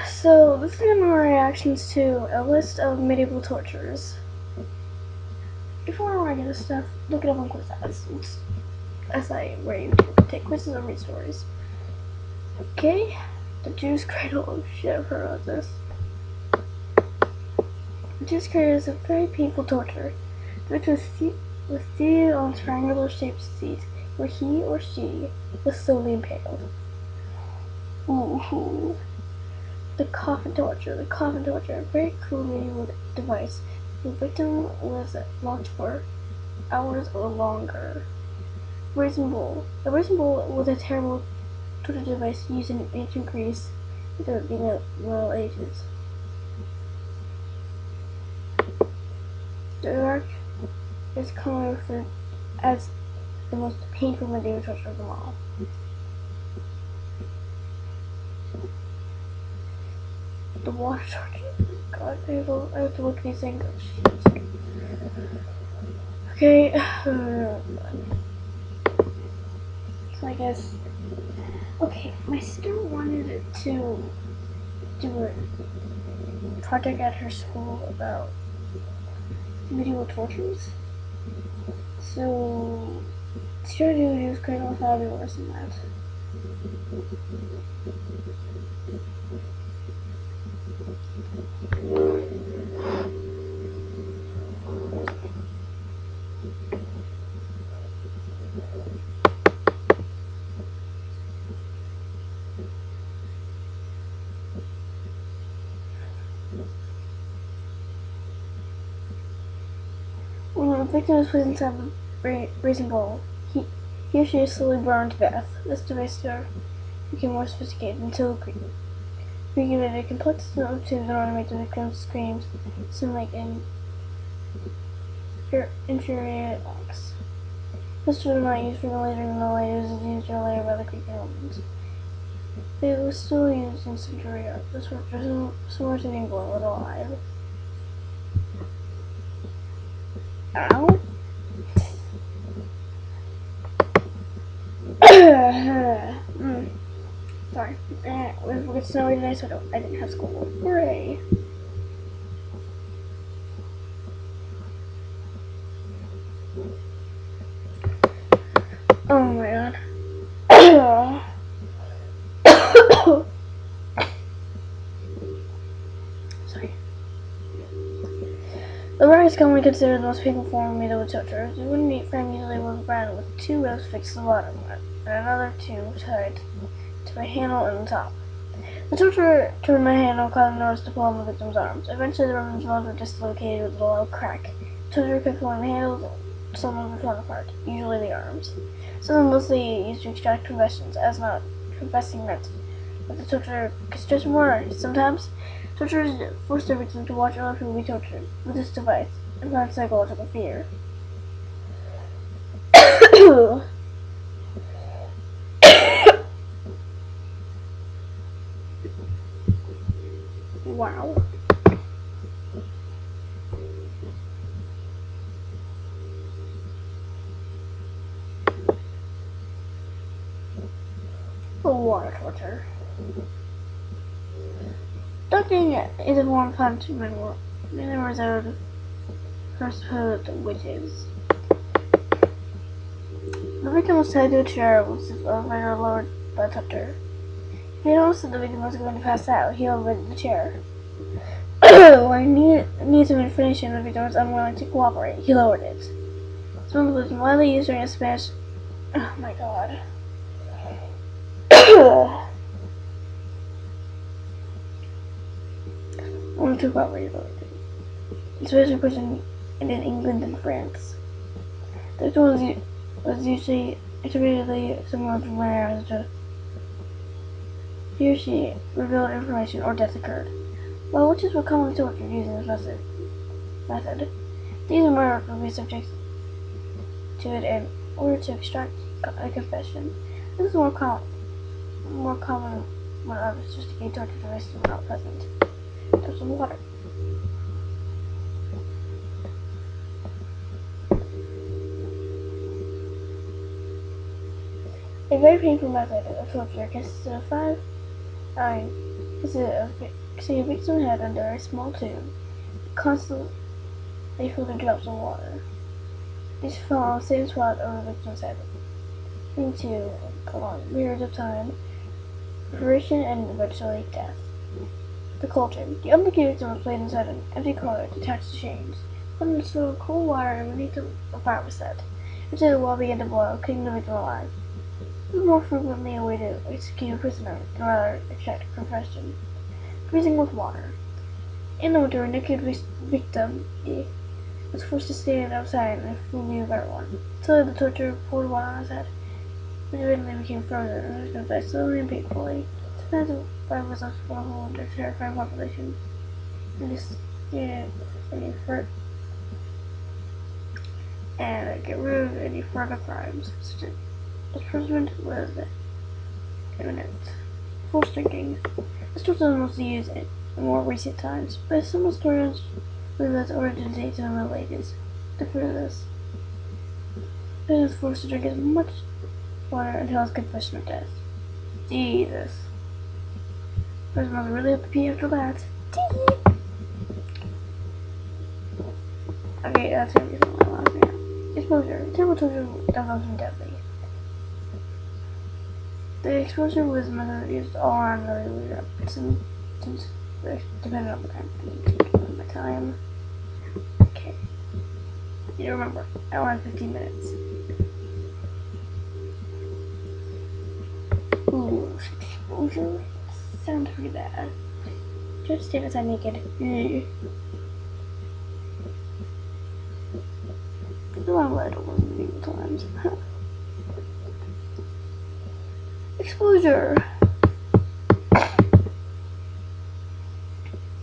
So this is my reactions to a list of medieval tortures. Before I get this stuff, look it up on quizazz. It's a site where you take quizzes and read stories. Okay, the Jew's Cradle. Oh shit, I've heard of this. The Jew's Cradle is a very painful torture. The victim was seated on a triangular-shaped seat where he or she was slowly impaled. Ooh. The coffin torture. The coffin torture, a very cruel medieval device. The victim was locked for hours or longer. Brazen bull. The brazen bull was a terrible torture device used in ancient Greece during the Middle Ages. The rack is commonly referred as the most painful medieval torture of them all. The water torture. God, I have to look at these things. Okay, so I guess. Okay, my sister wanted to do a project at her school about medieval tortures. So, sure do use critical thought be worse than that. When the victim is placed inside the brazen bowl, he or she is slowly burned to death. This device became more sophisticated until created a complex system of tubes in order to make the victim's screams sound like infuriated acts. This was not used frequently during the Middle Ages. It was used earlier by the Greek and Romans. It was still used in sanctuary art. This was similar to being boiled alive. Ow. Sorry. We get snowy today, so I didn't have school. Hooray! Oh my god. Sorry. The bar is commonly considered the most painful form of medieval torture. The wooden meat frame usually was rounded with 2 ropes fixed to the bottom, and another 2 tied to a handle in the top. The torture turned the handle, causing the ropes to pull on the victim's arms. Eventually, the Roman's bones were dislocated with a loud crack. The torture kept pulling the handles, some of them torn apart, usually the arms. Some were mostly used to extract confessions, as not confessing meant that the torture could stretch more. Sometimes, torturers forced their victims to watch other people be tortured with this device and plant psychological fear. Wow. Water torture. Ducking is a form of punishment mainly reserved for supposed witches. The victim was tied to a chair with the elevator lowered by the torture. He noticed that the victim was going to pass out. He elevated the chair. When he needed some information, the victim was unwilling to cooperate. He lowered it. This method was widely used during the Spanish. Oh my god. Only to cooperate, especially pushing in England and France. The victim was usually attributed similar to Mariana to he or she revealed information or death occurred. While witches were commonly tortured using this method, these murderers would be subject to it in order to extract a confession. This is more common when other sophisticated torture devices were not present. There's some water. A very painful method of torture consisted of 5 9 So you victim head under a small tube, constantly filling drops of water. These fall on the same spot over the victim's head, into a long period of time, preparation and eventually death. The cauldron. The unlucky victim was placed inside an empty cauldron attached to chains. Put in some cold water underneath the fire was set. Until the water began to boil, keeping the victim alive. This was more frequently a way to execute a prisoner than rather extract confession. Freezing with water. In the winter, a naked victim was forced to stand outside in a full view of everyone. Slowly, the torturer poured water on his head, which eventually became frozen and was confessed slowly and painfully. Sometimes the fire was left for a whole under terrifying population. And this any effort and get rid of any further crimes. This punishment was imminent. Forced drinking. This was mostly used in more recent times, but some historians believe that its origin dates in the Middle Ages. To prove this, he was forced to drink as much water until his confession of death. Jesus. Person must really have to pee after that. Okay, that's gonna be my last thing. Exposure. Terrible torture that was deadly. The exposure was a method used all around the Europe since depending on the time. I need to take my time. Okay. You remember, I only have 15 minutes. Ooh, exposure. Sounds pretty bad. Just stay outside naked. The one word over medieval times. Exposure.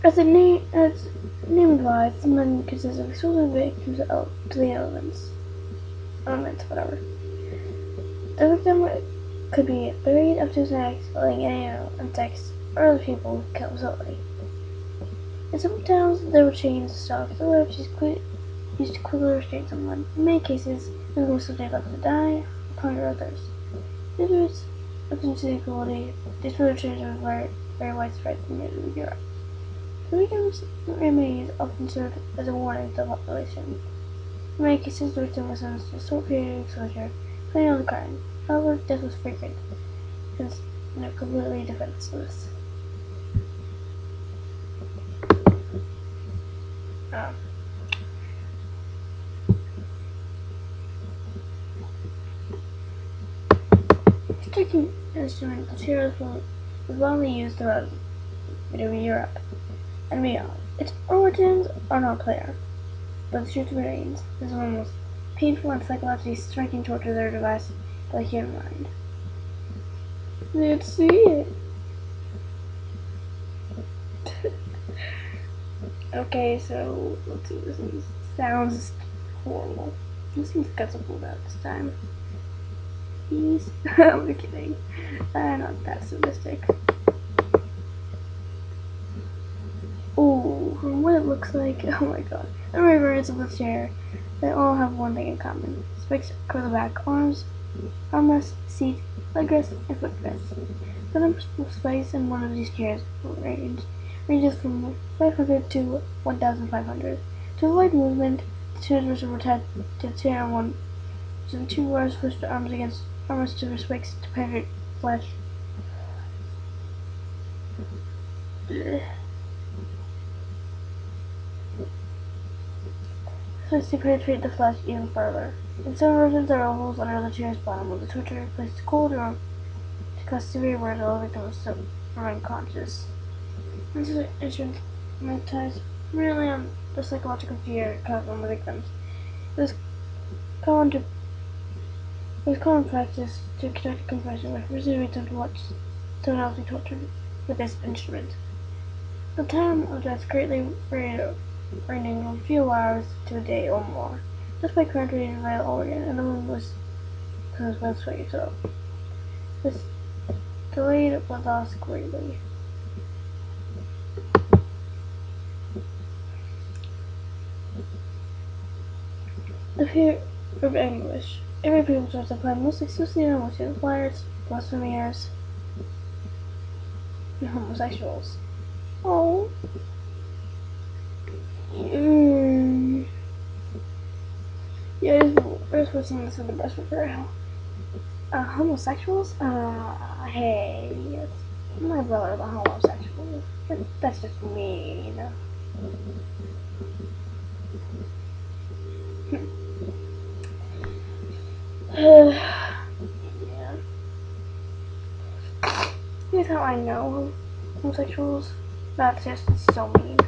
As the name implies, the men consists of exposing victims to the elements, whatever. The victim could be buried up to his neck, letting any insects or other people kill slowly. In some towns, there were chains of stocks that were used to quickly restrain someone. In many cases, the victim was subject left to die of hunger or thirst. Due to its efficiency and cruelty, these perpetrators were very widespread in Europe. The victim's remains often served as a warning to the population. In many cases, the victim was sentenced to a short period of exposure, depending on the crime. However, death was frequent, since completely defenseless. Striking instrument material was widely used throughout medieval Europe and beyond. Its origins are not clear, but the truth remains. This is one of the most painful and psychologically striking torture ever devised by the human mind. Let's see it. Okay, so let's see. This sounds horrible. This seems got some pulled out this time. Please, I'm kidding. I'm not that sadistic. Ooh, from what it looks like, oh my god. The variants of the chair, they all have one thing in common. Spikes cover the back, armrest, seat, leg rest, and footrest. The number of spikes in one of these chairs ranges from 500 to 1,500. To avoid movement, the chairs were attached to the chair on one, so the two bars pushed the arms against armrests to spikes to penetrate flesh. Spikes to penetrate the flesh even further. In some versions, there are holes under the chair's bottom where the torturer placed cold or to cause severe burns while the victim was still unconscious. This is instrumentalized really on the psychological fear caused on the victims. It was common practice to conduct a confession by forcing the victim to watch someone else be tortured with this instrument. The time of death greatly varied, ranging from a few hours to a day or more. Just by currently the vital organ, and the wound was caused by the sweat itself. This delayed blood loss greatly. The fear of anguish. Every people starts to apply most exclusively on liars, blasphemers, and homosexuals. Oh. Mm. Yeah, there's what's this in the best for homosexuals? Hey, yes. My brother's a homosexual. But that's just me, you know. Yeah. Here's how I know homosexuals. That's just so mean.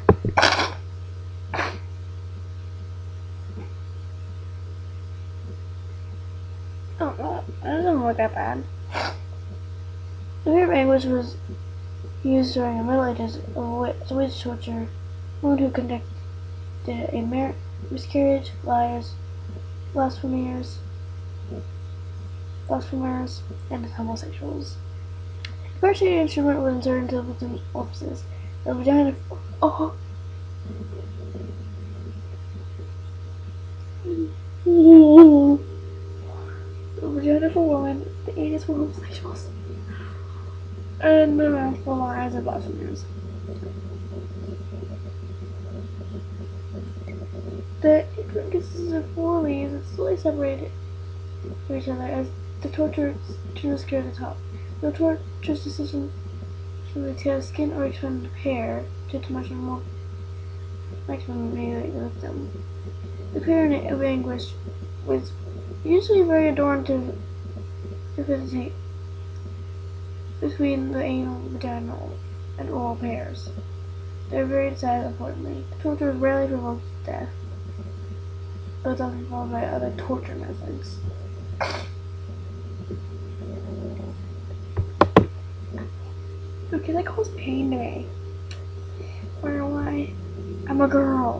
Oh, no, it doesn't look that bad. The rape language was used during the Middle Ages as a way to torture women who conducted a miscarriage, liars, blasphemers, and homosexuals. The first aid instrument was inserted into the victim's orifices. The vagina. Oh. The vagina for women, the anus for homosexuals, and the mouth for liars and blasphemers. The infant consists of 4 leaves that slowly separated from each other as the torture to scare the top. The torture's decision should be tear skin or expand hair to maximum manipulate the victim. The period of anguish was usually very adorned to facilitate between the anal, vaginal, and oral pairs. They are very sad, importantly. The torture rarely provoked death, but is often followed by other torture methods. Okay, that caused pain to me. Why? I'm a girl.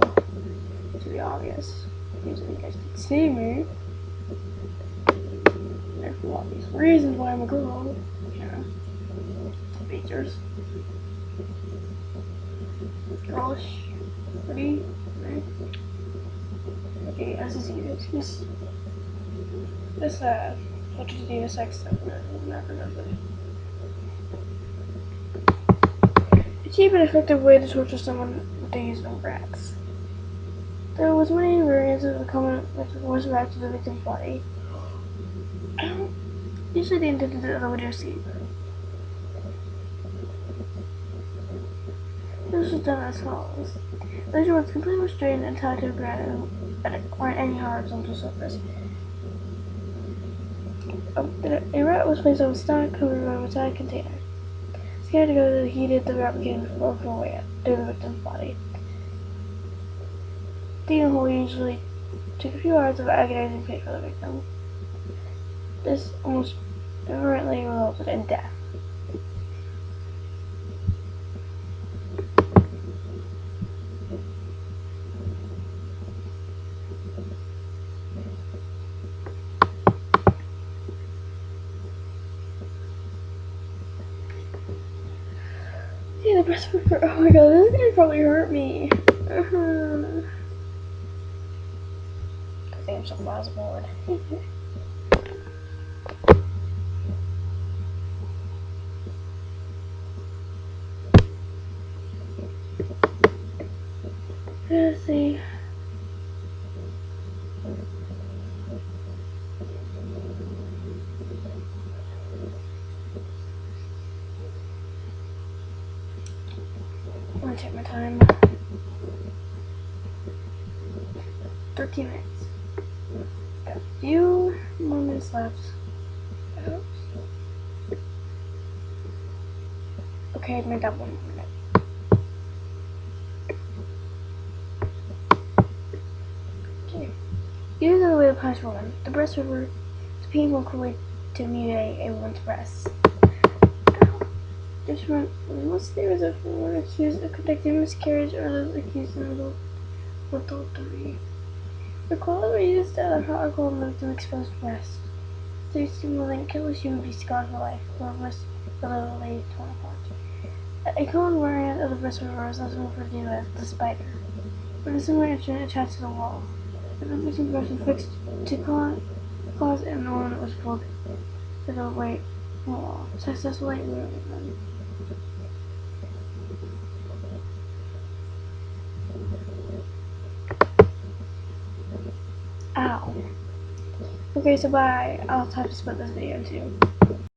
To be obvious. Usually you guys can see me. There's for obvious reasons why I'm a girl. You know. Features. Girlish. Pretty. Right? Okay, as is easy. This what to do with sex stuff. Never. A cheap and effective way to torture someone with the use of rats. There was many variants of the common was wrapped to the victim's body. Usually they intended that would escape. This was done as follows. The lesion was completely restrained and tied to the ground or any horizontal surface. A rat was placed on a stomach covered by a metallic container. Scared to go to the heated, the rat began to flow away through the victim's body. The hole usually took a few hours of agonizing pain for the victim. This almost invariably resulted in death. Yeah, the breast paper. Oh my god, this is gonna probably hurt me. I think I'm so far bored. Let's see. I'm gonna check my time. 13 minutes. Got a few more minutes left. Okay, I made that 1 minute. Okay. Here's another way to punish a woman. The breast river is painful way to mutilate a woman's breasts. This one most theories of women accused of conducting miscarriage or those accused of adultery. The claws were used to allow alcohol to move to exposed breast. Through stimulant killers, you would be scarred for life, or most literally torn apart. A common variant of the breast river is also referred to as the spider, with a similar instrument attached to the wall. The victim's breast was fixed to claws and the woman was pulled to the right wall, successfully removing them. Okay, so bye. I'll have to split this video too.